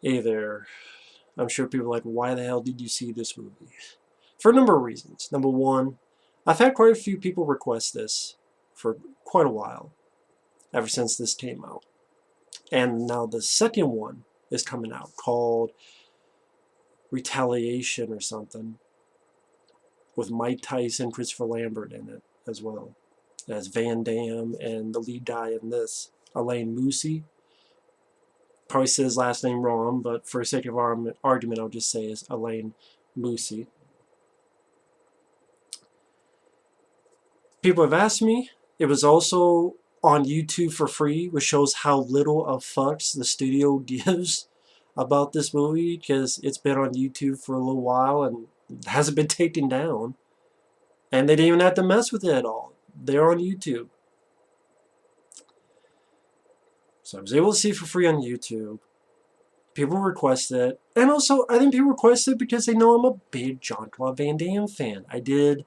Hey there. I'm sure people are like, why the hell did you see this movie? For a number of reasons. Number one, I've had quite a few people request this for quite a while, ever since this came out. And now the second one is coming out called Retaliation or something, with Mike Tyson, Christopher Lambert in it as well as Van Damme, and the lead guy in this, Alain Moussi. Probably said his last name wrong, but for the sake of argument, I'll just say it's Alain Moussi. People have asked me. It was also on YouTube for free, which shows how little of fucks the studio gives about this movie, because it's been on YouTube for a little while and hasn't been taken down. And they didn't even have to mess with it at all. They're on YouTube. So I was able to see it for free on YouTube. People request it. And also, I think people request it because they know I'm a big Jean-Claude Van Damme fan. I did,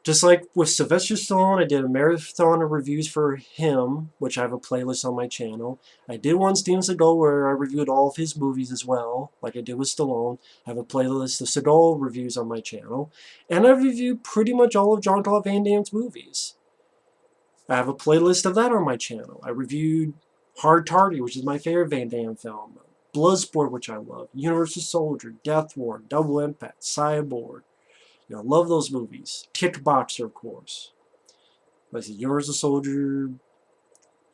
just like with Sylvester Stallone, I did a marathon of reviews for him, which I have a playlist on my channel. I did one Steven Seagal where I reviewed all of his movies as well, like I did with Stallone. I have a playlist of Seagal reviews on my channel. And I've reviewed pretty much all of Jean-Claude Van Damme's movies. I have a playlist of that on my channel. I reviewed Hard Target, which is my favorite Van Damme film. Bloodsport, which I love. Universal Soldier, Death Warrant, Double Impact, Cyborg. You know, I love those movies. Kickboxer, of course. Like I said, Universal Soldier.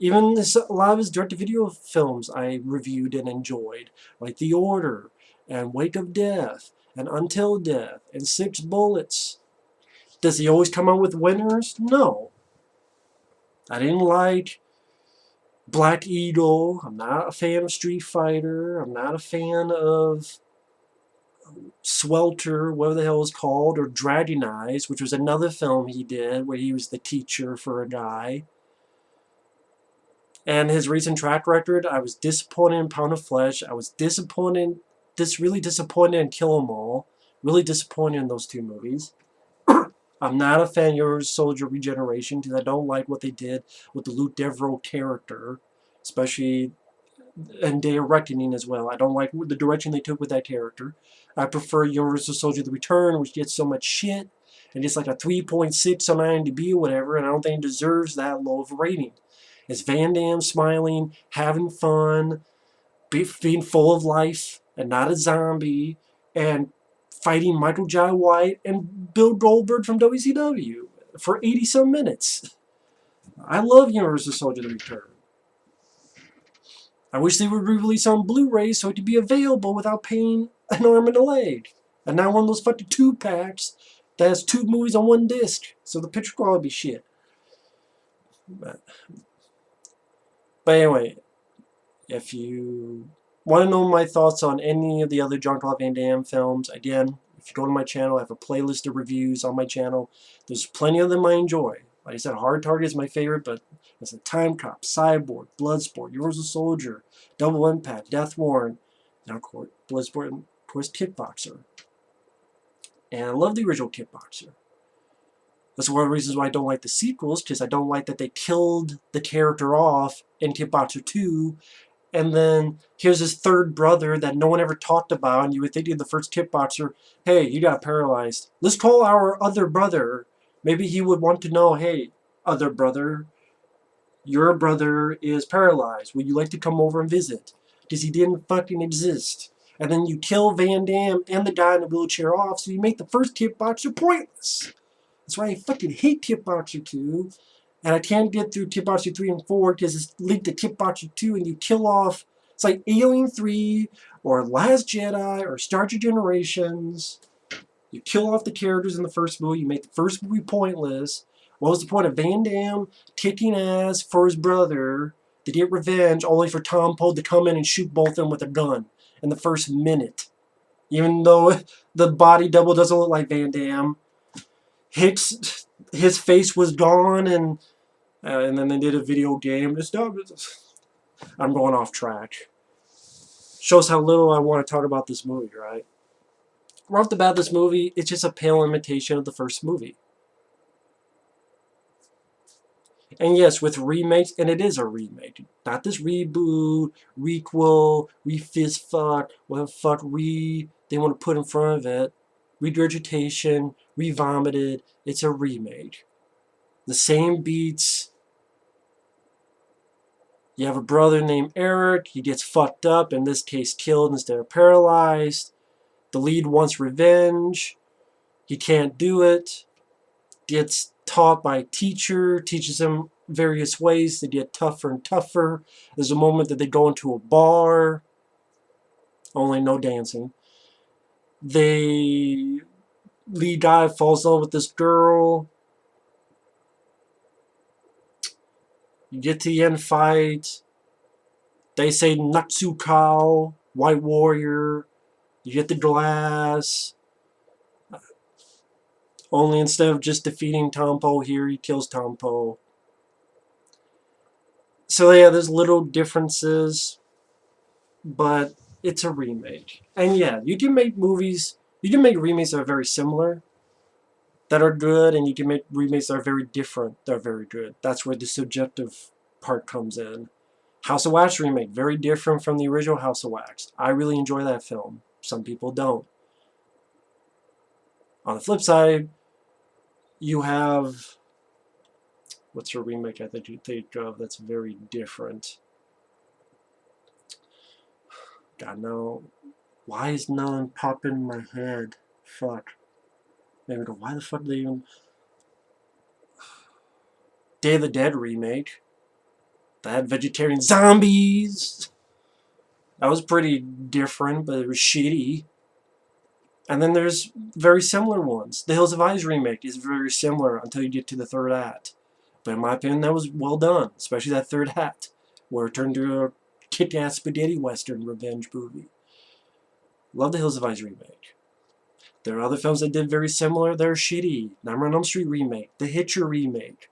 Even a lot of his direct-to-video films I reviewed and enjoyed. Like The Order, and Wake of Death, and Until Death, and Six Bullets. Does he always come out with winners? No. I didn't like Black Eagle. I'm not a fan of Street Fighter. I'm not a fan of Swelter, whatever the hell it was called, or Dragon Eyes, which was another film he did where he was the teacher for a guy. And his recent track record, I was disappointed in Pound of Flesh. I was really disappointed in Kill 'Em All. Really disappointed in those two movies. I'm not a fan of Your Soldier Regeneration because I don't like what they did with the Luke Devereaux character, especially and Day of Reckoning as well. I don't like the direction they took with that character. I prefer Universal Soldier The Return, which gets so much shit, and it's like a 3.6 on IMDb or whatever, and I don't think it deserves that low of a rating. It's Van Damme smiling, having fun, being full of life, and not a zombie, and fighting Michael Jai White and Bill Goldberg from WCW for 80-some minutes. I love Universal Soldier The Return. I wish they would re-release on Blu-ray so it could be available without paying an arm and a leg. And not one of those fucking 2-packs that has 2 movies on 1 disc. So the picture quality would be shit. But anyway, if you want to know my thoughts on any of the other Jean-Claude Van Damme films, again, if you go to my channel, I have a playlist of reviews on my channel. There's plenty of them I enjoy. Like I said, Hard Target is my favorite, but it's a Time Cop, Cyborg, Bloodsport, Universal Soldier, Double Impact, Death Warrant, and of course, Bloodsport, and of course, Kickboxer. And I love the original Kickboxer. That's one of the reasons why I don't like the sequels, because I don't like that they killed the character off in Kickboxer 2, and then here's his third brother that no one ever talked about, and you would think in the first Kickboxer, hey, you got paralyzed. Let's call our other brother. Maybe he would want to know, hey, other brother, your brother is paralyzed. Would you like to come over and visit? Because he didn't fucking exist. And then you kill Van Damme and the guy in the wheelchair off, so you make the first Kickboxer pointless. That's why I fucking hate Kickboxer 2. And I can't get through Kickboxer 3 and 4 because it's linked to Kickboxer 2 and you kill off. It's like Alien 3 or Last Jedi or Star Trek Generations. You kill off the characters in the first movie. You make the first movie pointless. What was the point of Van Damme kicking ass for his brother to get revenge, only for Tom Poe to come in and shoot both of them with a gun in the first minute? Even though the body double doesn't look like Van Damme. His face was gone, and then they did a video game. I'm going off track. Shows how little I want to talk about this movie, right? Right off the bat, this movie, it's just a pale imitation of the first movie. And yes, with remakes, and it is a remake, not this reboot, requel, refizz fuck, what fuck they want to put in front of it, regurgitation, revomited. It's a remake. The same beats. You have a brother named Eric. He gets fucked up, in this case killed instead of paralyzed. The lead wants revenge. He can't do it. Gets taught by a teacher, teaches him various ways to get tougher and tougher. There's a moment that they go into a bar, only no dancing. The lead guy falls in love with this girl. You get to the end fight. They say Natsukao, White Warrior. You get the glass. Only instead of just defeating Tompo here, he kills Tompo. So yeah, there's little differences, but it's a remake. And yeah, you can make movies, you can make remakes that are very similar, that are good, and you can make remakes that are very different, that are very good. That's where the subjective part comes in. House of Wax remake, very different from the original House of Wax. I really enjoy that film. Some people don't. On the flip side, you have, what's a remake I think you think of that's very different? God, no. Why is none popping in my head? Fuck. Maybe why the fuck did they even... Day of the Dead remake. That had vegetarian zombies. That was pretty different, but it was shitty. And then there's very similar ones. The Hills of Eyes remake is very similar until you get to the third act. But in my opinion, that was well done, especially that third act, where it turned into a kick-ass spaghetti western revenge movie. Love the Hills of Eyes remake. There are other films that did very similar. They're shitty. Nightmare on Elm Street remake. The Hitcher remake.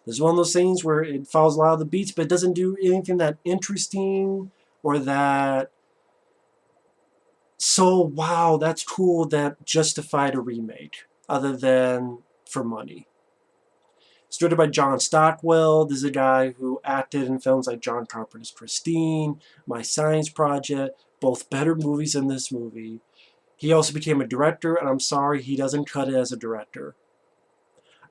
There's one of those things where it follows a lot of the beats, but it doesn't do anything that interesting or that so, wow, that's cool, that justified a remake, other than for money. It's directed by John Stockwell. This is a guy who acted in films like John Carpenter's Christine, My Science Project, both better movies than this movie. He also became a director, and I'm sorry, he doesn't cut it as a director.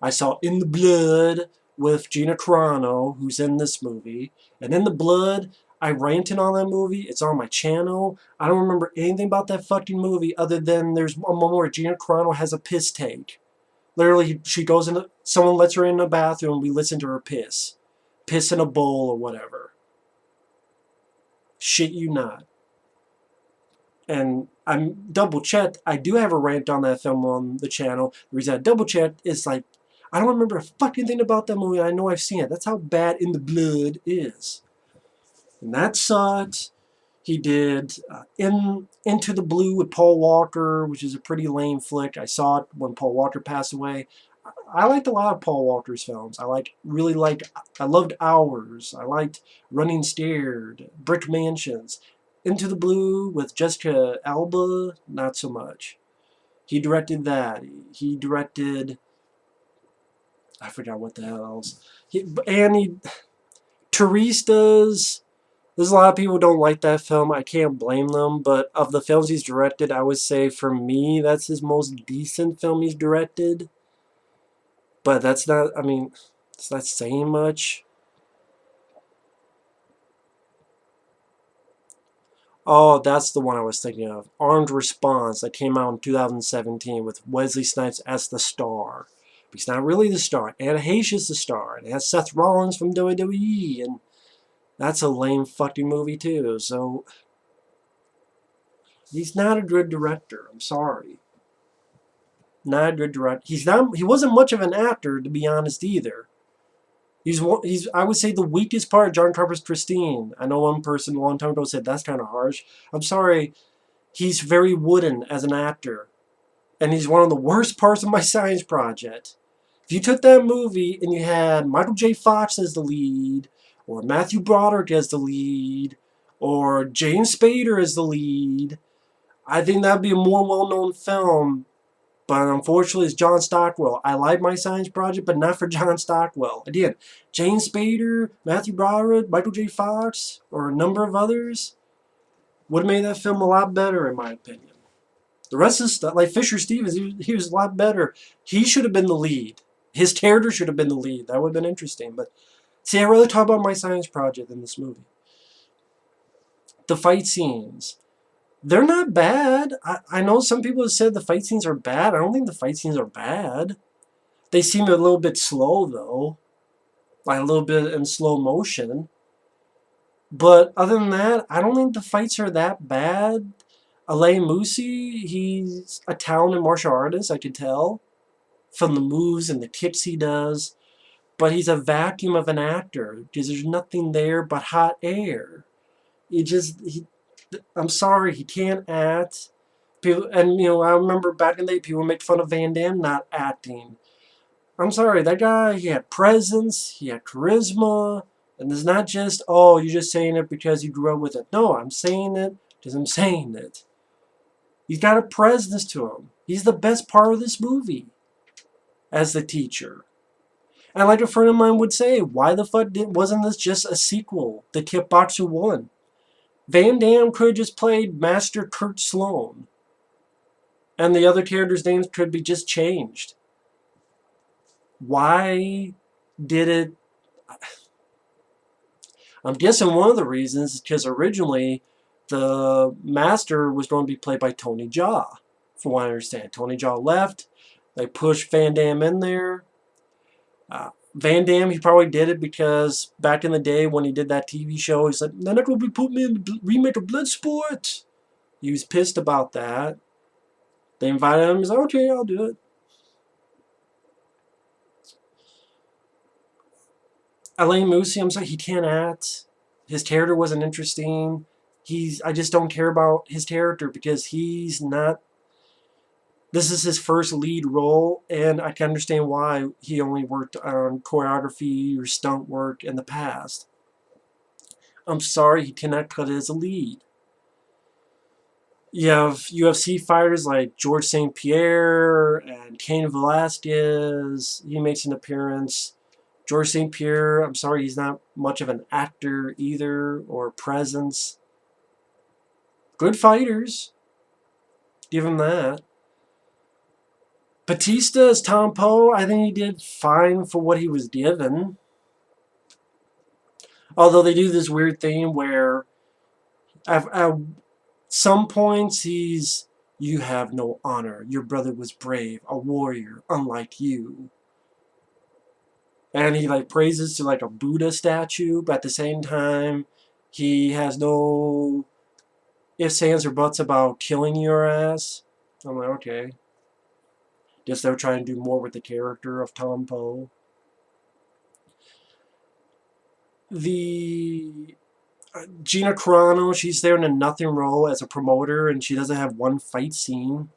I saw In the Blood with Gina Carano, who's in this movie. And In the Blood, I ranted on that movie. It's on my channel. I don't remember anything about that fucking movie other than there's a moment where Gina Carano has a piss take. Literally, she goes in, someone lets her in the bathroom, and we listen to her piss. Piss in a bowl or whatever. Shit you not. And I'm double-checked. I do have a rant on that film on the channel. The reason I double-checked is like, I don't remember a fucking thing about that movie. I know I've seen it. That's how bad In the Blood is. And that sucked. He did Into the Blue with Paul Walker, which is a pretty lame flick. I saw it when Paul Walker passed away. I liked a lot of Paul Walker's films. I loved Hours. I liked Running Scared, Brick Mansions. Into the Blue with Jessica Alba, not so much. He directed that. He directed... I forgot what the hell else. Therese does. There's a lot of people who don't like that film. I can't blame them. But of the films he's directed, I would say for me, that's his most decent film he's directed. But that's not, I mean, it's not saying much. Oh, that's the one I was thinking of. Armed Response, that came out in 2017 with Wesley Snipes as the star. But he's not really the star. Anna Heche is the star. And it has Seth Rollins from WWE. And that's a lame fucking movie too. So, he's not a good director. I'm sorry. Not a good director. He wasn't much of an actor, to be honest, either. He's I would say the weakest part of John Carpenter's Christine. I know one person a long time ago said that's kind of harsh. I'm sorry. He's very wooden as an actor. And he's one of the worst parts of My Science Project. If you took that movie and you had Michael J. Fox as the lead, or Matthew Broderick as the lead, or James Spader as the lead, I think that would be a more well-known film. But unfortunately, it's John Stockwell. I like my science project, but not for John Stockwell. Again, James Spader, Matthew Broderick, Michael J. Fox, or a number of others would have made that film a lot better, in my opinion. The rest of the stuff, like Fisher Stevens, he was a lot better. He should have been the lead. His character should have been the lead. That would have been interesting. But see, I'd rather talk about my science project than this movie. The fight scenes. They're not bad. I know some people have said the fight scenes are bad. I don't think the fight scenes are bad. They seem a little bit slow, though. Like a little bit in slow motion. But other than that, I don't think the fights are that bad. Alain Moussi, he's a talented martial artist, I could tell. From the moves and the kicks he does. But he's a vacuum of an actor. Because there's nothing there but hot air. I'm sorry, he can't act. People, and I remember back in the day, people make fun of Van Damme not acting. I'm sorry, that guy, he had presence, he had charisma, and it's not just, oh, you're just saying it because you grew up with it. No, I'm saying it because I'm saying it. He's got a presence to him. He's the best part of this movie as the teacher. And like a friend of mine would say, why the fuck wasn't this just a sequel? The Kickboxer 1. Van Damme could have just played Master Kurt Sloane. And the other characters' names could be just changed. Why did it... I'm guessing one of the reasons is because originally the Master was going to be played by Tony Jaa. From what I understand. Tony Jaa left. They pushed Van Damme in there. Van Damme, he probably did it because back in the day when he did that TV show, he said, they're not going to be putting me in the remake of Bloodsport. He was pissed about that. They invited him. He's like, okay, I'll do it. Alain Moussi, I'm sorry, he can't act. His character wasn't interesting. I just don't care about his character because he's not... This is his first lead role, and I can understand why he only worked on choreography or stunt work in the past. I'm sorry, he cannot cut it as a lead. You have UFC fighters like George St-Pierre and Cain Velasquez. He makes an appearance. George St-Pierre, I'm sorry, he's not much of an actor either, or presence. Good fighters. Give him that. Bautista as Tom Poe, I think he did fine for what he was given. Although they do this weird thing where at some points you have no honor. Your brother was brave, a warrior, unlike you. And he praises to a Buddha statue, but at the same time, he has no ifs, ands, or buts about killing your ass. I'm like, okay. Guess they're trying to do more with the character of Tom Poe. The Gina Carano, she's there in a nothing role as a promoter, and she doesn't have one fight scene.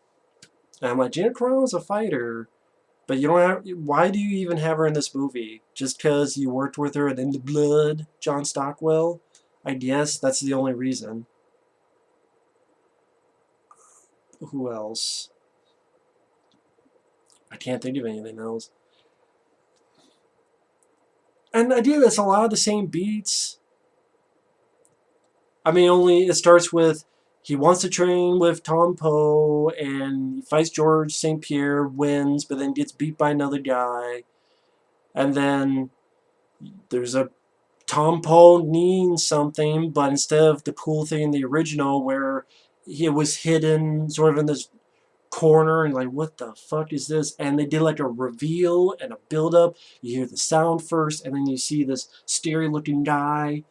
And I'm like, Gina Carano's a fighter, but you don't have. Why do you even have her in this movie? Just because you worked with her in The Blood, John Stockwell? I guess that's the only reason. Who else? I can't think of anything else. And I do, it's a lot of the same beats. I mean, only it starts with he wants to train with Tom Poe, and he fights George St-Pierre, wins, but then gets beat by another guy. And then there's a Tom Poe kneeing something, but instead of the cool thing in the original where it was hidden sort of in this corner and what the fuck is this? And they did a reveal and a build-up. You hear the sound first, and then you see this scary looking guy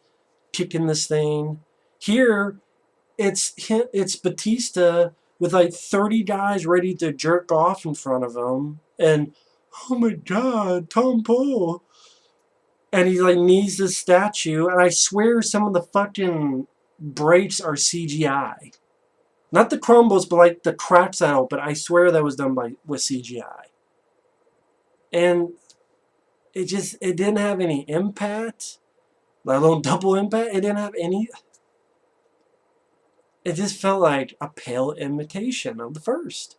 kicking this thing. Here it's Bautista with 30 guys ready to jerk off in front of him, and oh my god, Tom Poe. And he knees this statue, and I swear some of the fucking breaks are CGI. Not the crumbles, but the cracks that open. I swear that was done with CGI. And it didn't have any impact, let alone double impact. It didn't have any. It just felt like a pale imitation of the first.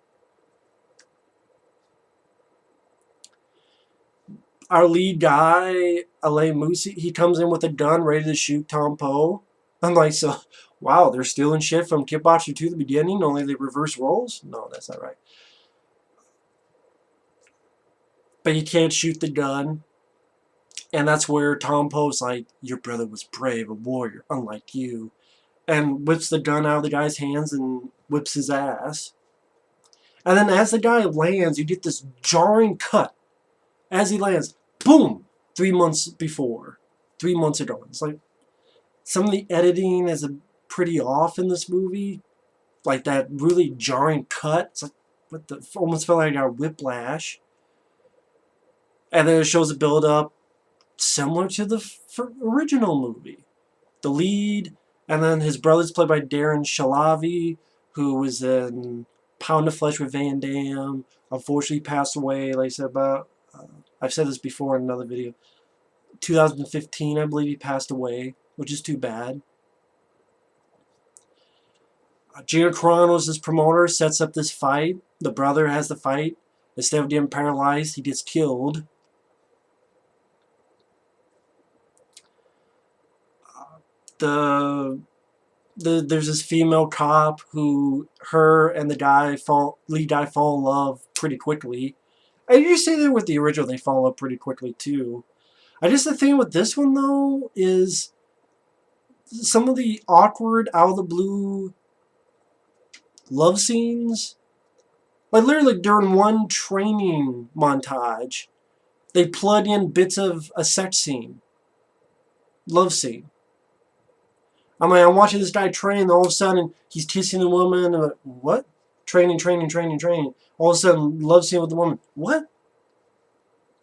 our lead guy, Alain Moussi, he comes in with a gun ready to shoot Tom Poe. I'm like, so, wow, they're stealing shit from Kickboxer 2 the beginning, only they reverse roles? No, that's not right. But you can't shoot the gun. And that's where Tom Poe's like, your brother was brave, a warrior, unlike you. And whips the gun out of the guy's hands and whips his ass. And then as the guy lands, you get this jarring cut. As he lands, boom! 3 months before. 3 months ago. It's like, some of the editing is pretty off in this movie. Like that really jarring cut. It's like, what the, almost felt like I got whiplash. And then it shows a build up similar to the original movie. The lead, and then his brother's played by Darren Shahlavi, who was in Pound of Flesh with Van Damme. Unfortunately, passed away. Like I said about, I've said this before in another video. 2015, I believe he passed away, which is too bad. Gina Carano is his promoter, sets up this fight. The brother has the fight. Instead of getting paralyzed, he gets killed. There's this female cop who her and the lead guy fall in love pretty quickly. I usually say that with the original they fall in love pretty quickly too. I guess the thing with this one though is some of the awkward out of the blue love scenes. Like literally during one training montage, they plug in bits of a sex scene, love scene. I'm like, I'm watching this guy train, and all of a sudden he's kissing a woman. And I'm like, what? Training. All of a sudden, love scene with the woman. What?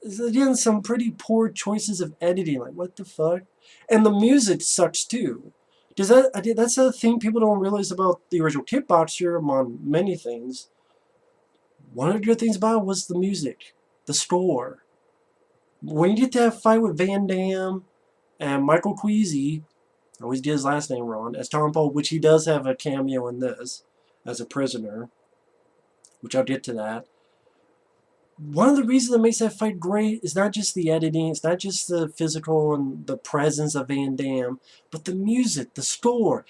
Again, some pretty poor choices of editing. Like, what the fuck? And the music sucks too. That's the thing people don't realize about the original Kickboxer among many things. One of the good things about it was the music, the score. When you get to that fight with Van Damme and Michael Queasy, I always get his last name wrong, as Tom Poe, which he does have a cameo in this, as a prisoner, which I'll get to that. One of the reasons that makes that fight great is not just the editing, it's not just the physical and the presence of Van Damme, but the music, the score.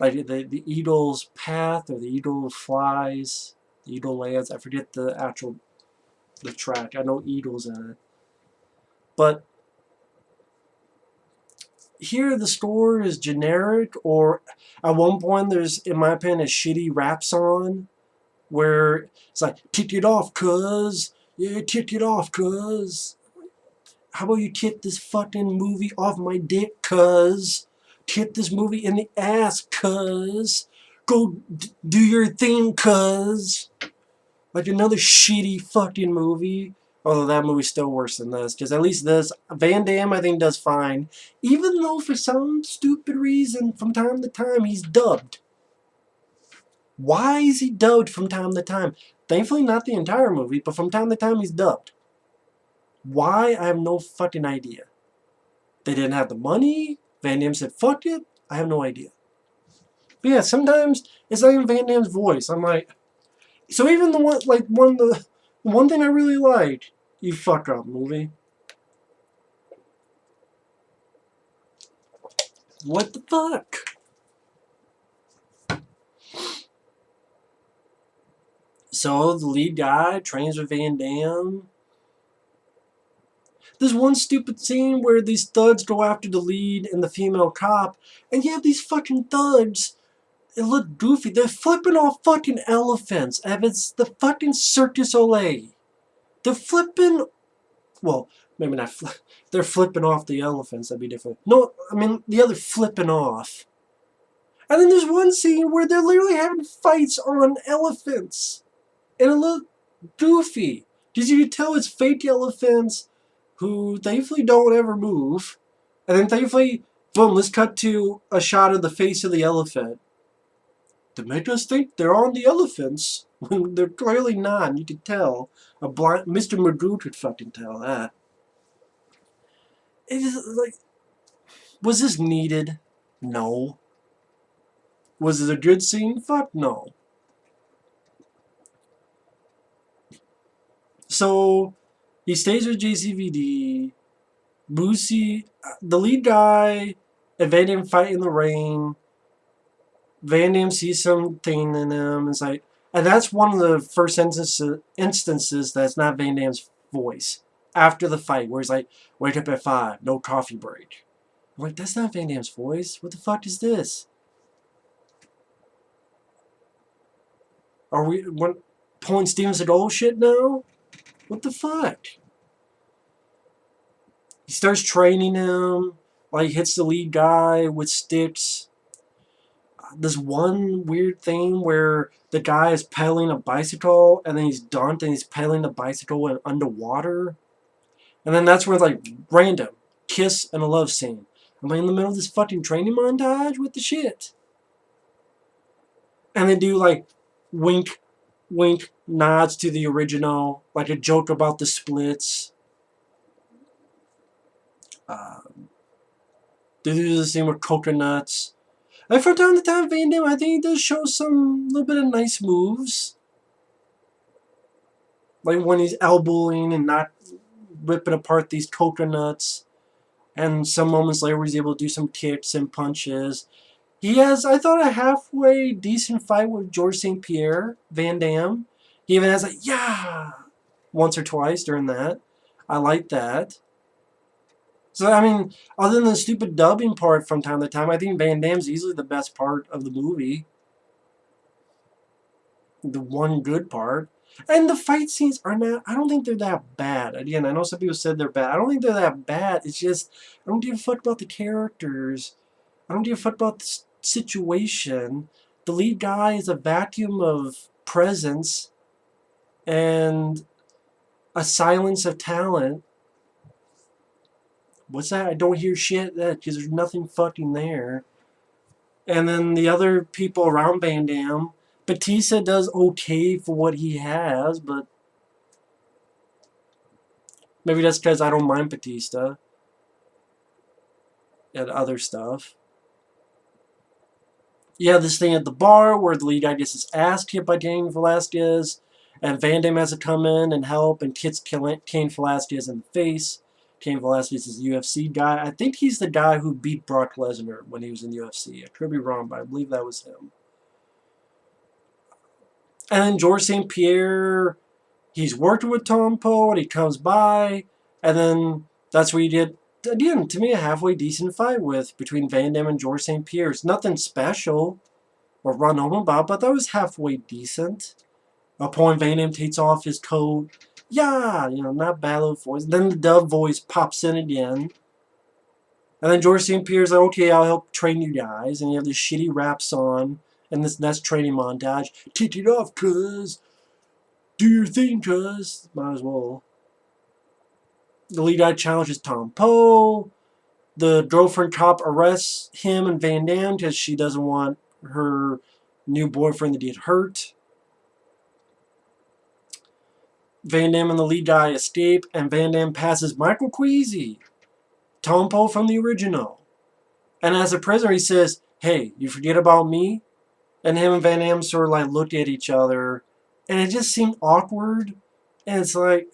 Like the eagle's path, or the eagle flies, the eagle lands. I forget the track. I know eagles in it. But here the score is generic, or at one point there's, in my opinion, a shitty rap song where it's like, kick it off, cuz. Yeah, kick it off, cuz. How about you kick this fucking movie off my dick, cuz? Kick this movie in the ass, cuz. Go do your thing, cuz. Like another shitty fucking movie. Although that movie's still worse than this. Because at least this, Van Damme I think does fine. Even though for some stupid reason, from time to time, he's dubbed. Why is he dubbed from time to time? Thankfully not the entire movie, but from time to time he's dubbed. Why? I have no fucking idea. They didn't have the money? Van Damme said, fuck it? I have no idea. But yeah, sometimes it's not even Van Damme's voice. I'm like, so even the one thing I really like, you fuck up, movie. What the fuck? So the lead guy trains with Van Damme. There's one stupid scene where these thugs go after the lead and the female cop, and you have these fucking thugs. It look goofy. They're flipping off fucking elephants, and it's the fucking Circus Olay. They're flipping. Well, maybe not. They're flipping off the elephants. That'd be different. No, I mean the other flipping off. And then there's one scene where they're literally having fights on elephants, and it looked goofy because you could tell it's fake elephants who thankfully don't ever move. And then thankfully, boom, let's cut to a shot of the face of the elephant to make us think they're on the elephants when they're clearly not. You could tell. A blind Mr. Magoo could fucking tell that. It is like, was this needed? No. Was it a good scene? Fuck no. So he stays with JCVD. Moussi, the lead guy, and Van Damme fight in the rain. Van Damme sees something in him. It's like, and that's one of the first instances that's not Van Damme's voice after the fight, where he's like, "Wake up at 5, no coffee break." I'm like, that's not Van Damme's voice. What the fuck is this? Are we pulling Steven Seagal shit now? What the fuck? He starts training him. Like, hits the lead guy with sticks. This one weird thing where the guy is pedaling a bicycle and then he's dunked and he's pedaling the bicycle and underwater. And then that's where, like, random kiss and a love scene. Am I in the middle of this fucking training montage? What the shit? And they do, like, wink, wink, nods to the original, like a joke about the splits. They do the same with coconuts. And from time to time, Van Damme, I think he does show some little bit of nice moves. Like when he's elbowing and not ripping apart these coconuts. And some moments later, he's able to do some kicks and punches. He has, I thought, a halfway decent fight with George St-Pierre, Van Damme. He even has a, yeah, once or twice during that. I like that. So, I mean, other than the stupid dubbing part from time to time, I think Van Damme's easily the best part of the movie. The one good part. And the fight scenes are not, I don't think they're that bad. Again, I know some people said they're bad. I don't think they're that bad. It's just, I don't give a fuck about the characters. I don't give a fuck about the situation. The lead guy is a vacuum of presence and a silence of talent. What's that? I don't hear shit because there's nothing fucking there. And then the other people around Van Damme, Bautista does okay for what he has, but maybe that's because I don't mind Bautista and other stuff. Yeah, this thing at the bar where the lead guy gets his ass kicked by Cain Velasquez, and Van Damme has to come in and help and kicks Cain Velasquez in the face. Cain Velasquez is a UFC guy. I think he's the guy who beat Brock Lesnar when he was in the UFC. I could be wrong, but I believe that was him. And then George St. Pierre, he's working with Tom Poe, and he comes by, and then that's where you get, again, to me, a halfway decent fight with between Van Damme and George St. Pierre. It's nothing special or run home about, but that was halfway decent. A point Van Damme takes off his coat. Yeah, not bad little voice. Then the dove voice pops in again. And then George St. Pierre's like, okay, I'll help train you guys. And you have this shitty rap song and this next training montage. Kick it off, cuz. Do your thing, cuz. Might as well. The lead guy challenges Tom Poe. The girlfriend cop arrests him and Van Damme because she doesn't want her new boyfriend to get hurt. Van Damme and the lead guy escape, and Van Damme passes Michael Queasy, Tom Poe from the original. And as a prisoner, he says, hey, you forget about me? And him and Van Damme sort of like look at each other, and it just seemed awkward. And it's like,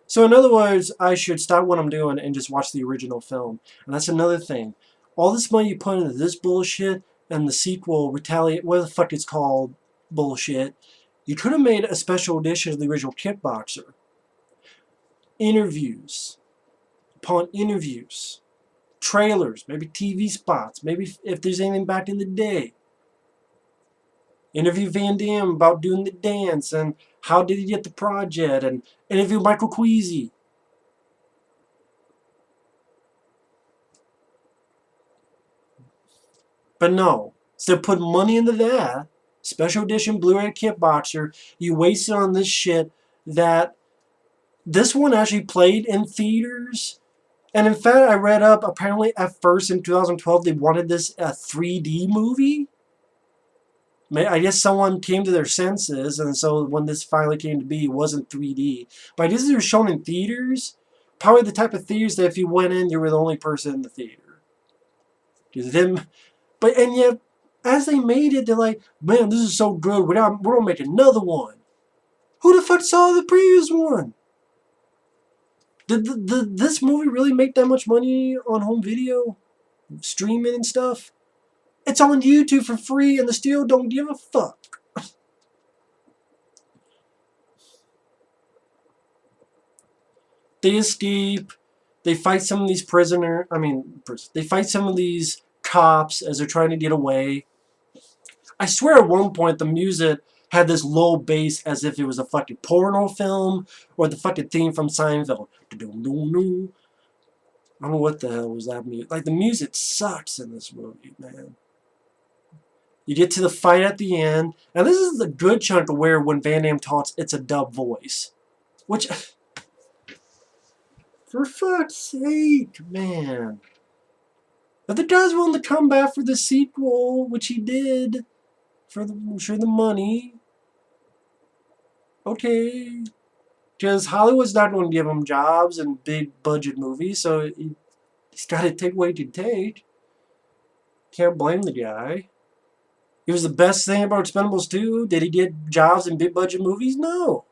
so in other words, I should stop what I'm doing and just watch the original film. And that's another thing. All this money you put into this bullshit and the sequel, Retaliate, what the fuck it's called, bullshit, you could have made a special edition of the original Kickboxer. Interviews upon interviews. Trailers, maybe TV spots, maybe if there's anything back in the day. Interview Van Damme about doing the dance and how did he get the project, and interview Michael Queasy. But no, instead of putting money into that, special edition Blu-ray Kickboxer, you wasted on this shit that this one actually played in theaters. And in fact, I read up, apparently at first in 2012, they wanted this a 3D movie. I guess someone came to their senses, and so when this finally came to be, it wasn't 3D. But I guess they were shown in theaters. Probably the type of theaters that if you went in, you were the only person in the theater. Because it didn't. But and yet, as they made it, they're like, man, this is so good. We're gonna make another one. Who the fuck saw the previous one? Did this movie really make that much money on home video? Streaming and stuff? It's on YouTube for free and the studio don't give a fuck. They escape. They fight some of these they fight some of these cops as they're trying to get away. I swear at one point the music had this low bass as if it was a fucking porno film or the fucking theme from Seinfeld. I don't know what the hell was that music. Like, the music sucks in this movie, man. You get to the fight at the end, and this is the good chunk of where when Van Damme talks, it's a dub voice. Which, for fuck's sake, man. If the guy's willing to come back for the sequel, which he did, for the money, okay. Because Hollywood's not going to give him jobs in big budget movies, so he's got to take what he can take. Can't blame the guy. It was the best thing about Expendables 2. Did he get jobs in big budget movies? No.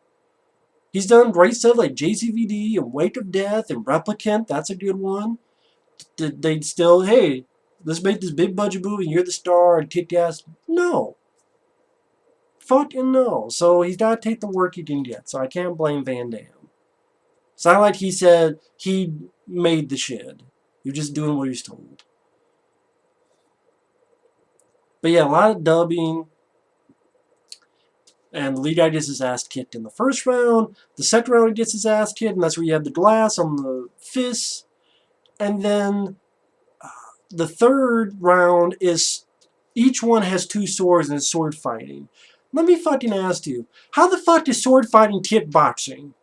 He's done great stuff like JCVD and Wake of Death and Replicant. That's a good one. They'd still, hey, let's make this big budget movie and you're the star and kick ass. No. Fucking no. So he's got to take the work he can get. So I can't blame Van Damme. It's not like he said he made the shit. You're just doing what he's told. But yeah, a lot of dubbing. And the lead guy gets his ass kicked in the first round. The second round he gets his ass kicked, and that's where you have the glass on the fists. And then the third round is each one has two swords and it's sword fighting. Let me fucking ask you, how the fuck is sword fighting kickboxing?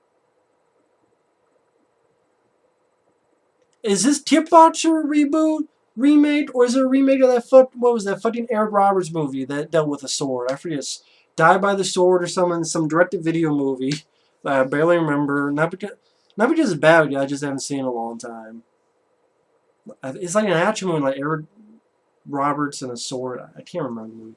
Is this Kickboxer reboot, remake, or is it a remake of that what was that fucking Eric Roberts movie that dealt with a sword? I forget. Die by the Sword or something, some direct-to-video movie that I barely remember. Not because it's bad, I just haven't seen it in a long time. It's like an action movie, like Eric Roberts and a sword. I can't remember the movie.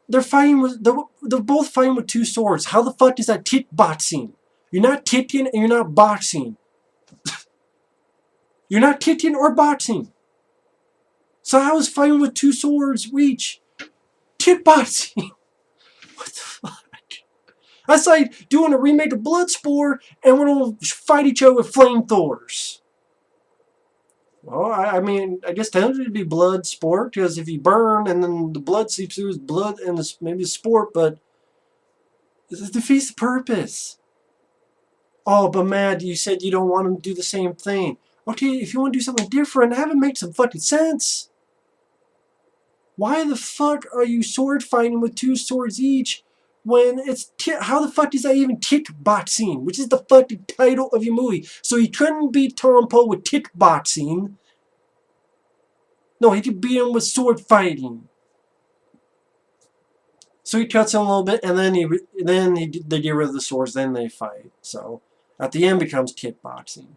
They're both fighting with two swords. How the fuck is that kickboxing? You're not kicking and you're not boxing. You're not kicking or boxing. So how is fighting with two swords each kickboxing? What the fuck? That's like doing a remake of Bloodsport and we're going to fight each other with flamethrowers. Well, I mean, I guess technically it'd be blood sport, because if you burn and then the blood seeps through his blood and it's maybe a sport, but it defeats the purpose. Oh, but man, you said you don't want him to do the same thing. Okay, if you want to do something different, have it make some fucking sense. Why the fuck are you sword fighting with two swords each when it's... How the fuck is that even kickboxing? Which is the fucking title of your movie. So he couldn't beat Tom Poe with kickboxing. No, he could beat him with sword fighting. So he cuts him a little bit, and then they get rid of the swords, then they fight. So at the end becomes kickboxing.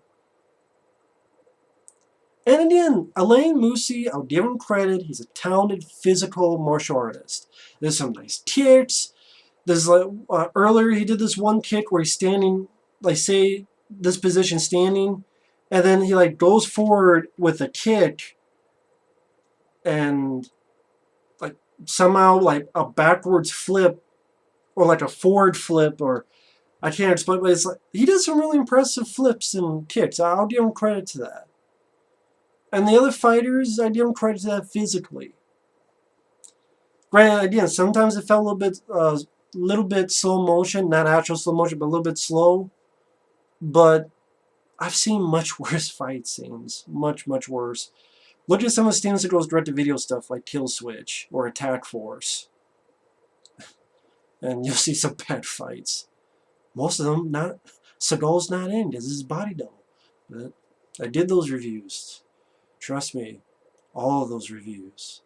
And again, Alain Moussi, I'll give him credit. He's a talented physical martial artist. There's some nice kicks. There's like earlier he did this one kick where he's standing, like say this position standing, and then he like goes forward with a kick, and like somehow like a backwards flip or like a forward flip, or I can't explain, but it's like he does some really impressive flips and kicks. I'll give him credit to that. And the other fighters, I give them credit to that physically. Granted, again, sometimes it felt a little bit slow motion, not actual slow motion, but a little bit slow. But I've seen much worse fight scenes, much worse. Look at some of Steven Seagal's direct-to-video stuff, like Kill Switch or Attack Force, and you'll see some bad fights. Most of them not. Seagal's not in because his body don't. But I did those reviews. Trust me, all of those reviews.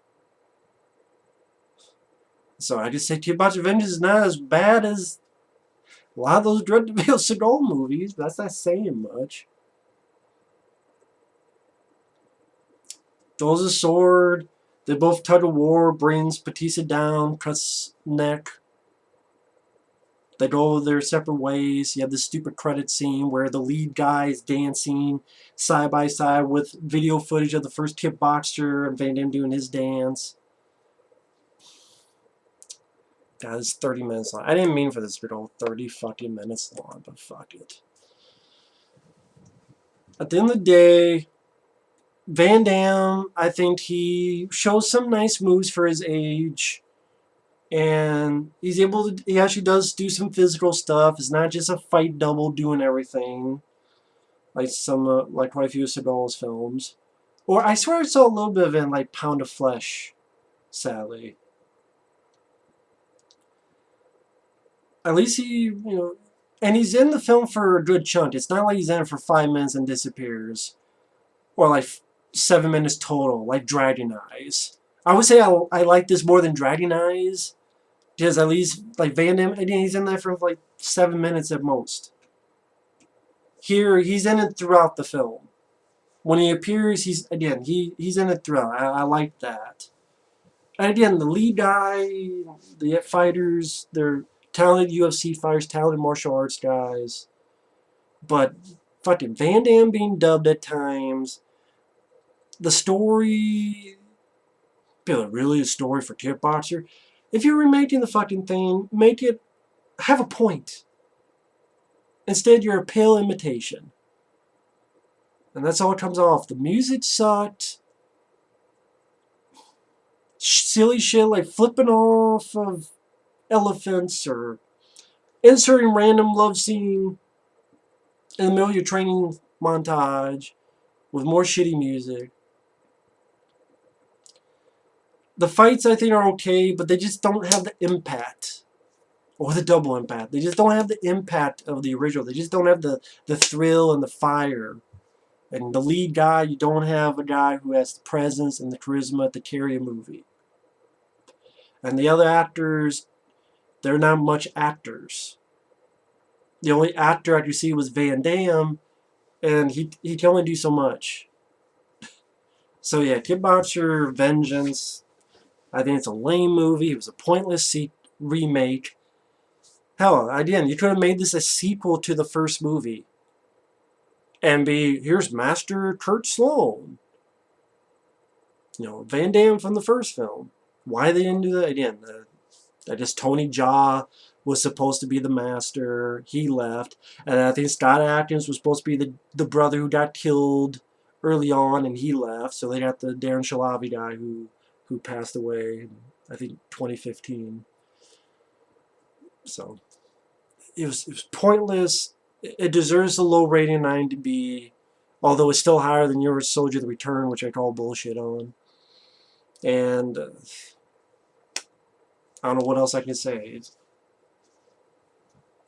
So I just say Kickboxer Vengeance is not as bad as a lot of those direct-to-video Seagal movies. That's not saying much. Throws a sword. They both tug of war, brings Bautista down, cuts neck. They go their separate ways. You have this stupid credit scene where the lead guy is dancing side by side with video footage of the first Kickboxer and Van Damme doing his dance. God, it's 30 minutes long. I didn't mean for this to go 30 fucking minutes long, but fuck it. At the end of the day, Van Damme, I think he shows some nice moves for his age. And he's able to, he actually does do some physical stuff. It's not just a fight double doing everything. Like like quite a few of Seagal's films. Or I swear I saw a little bit of it in like Pound of Flesh, sadly. At least he, and he's in the film for a good chunk. It's not like he's in it for 5 minutes and disappears. Or like 7 minutes total, like Dragon Eyes. I would say I like this more than Dragon Eyes. Because at least, like Van Damme, he's in there for like 7 minutes at most. Here, he's in it throughout the film. When he appears, he's in it throughout. I like that. And again, the lead guy, the fighters, they're talented UFC fighters, talented martial arts guys. But fucking Van Damme being dubbed at times. The story, really a story for Kickboxer? If you're remaking the fucking thing, make it have a point. Instead, you're a pale imitation. And that's all it comes off. The music sucked. Silly shit like flipping off of elephants or inserting random love scene in the middle of your training montage with more shitty music. The fights, I think, are okay, but they just don't have the impact. Or the double impact. They just don't have the impact of the original. They just don't have the thrill and the fire. And the lead guy, you don't have a guy who has the presence and the charisma to carry a movie. And the other actors, they're not much actors. The only actor I could see was Van Damme, and he can only do so much. So yeah, Kickboxer Vengeance, I think it's a lame movie. It was a pointless remake. Hell, again, you could have made this a sequel to the first movie. And here's Master Kurt Sloane. Van Damme from the first film. Why they didn't do that? Again, I guess Tony Jaa was supposed to be the master. He left. And I think Scott Adkins was supposed to be the brother who got killed early on, and he left. So they got the Darren Shahlavi guy who passed away in, I think, 2015. So it was pointless. It deserves a low rating, 9 to be, although it's still higher than your Soldier of the Return, which I call bullshit on. And I don't know what else I can say. It's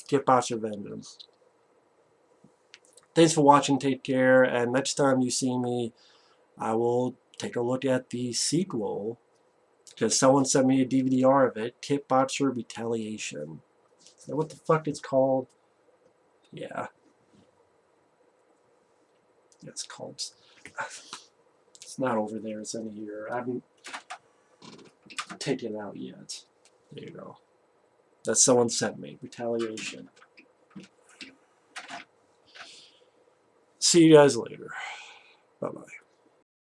Kickboxer Vengeance. Thanks for watching. Take care. And next time you see me, I will take a look at the sequel. Because someone sent me a DVD-R of it. Kickboxer Retaliation. Is that what the fuck it's called? Yeah. It's called. It's not over there. It's in here. I haven't taken it out yet. There you go. That someone sent me. Retaliation. See you guys later. Bye-bye.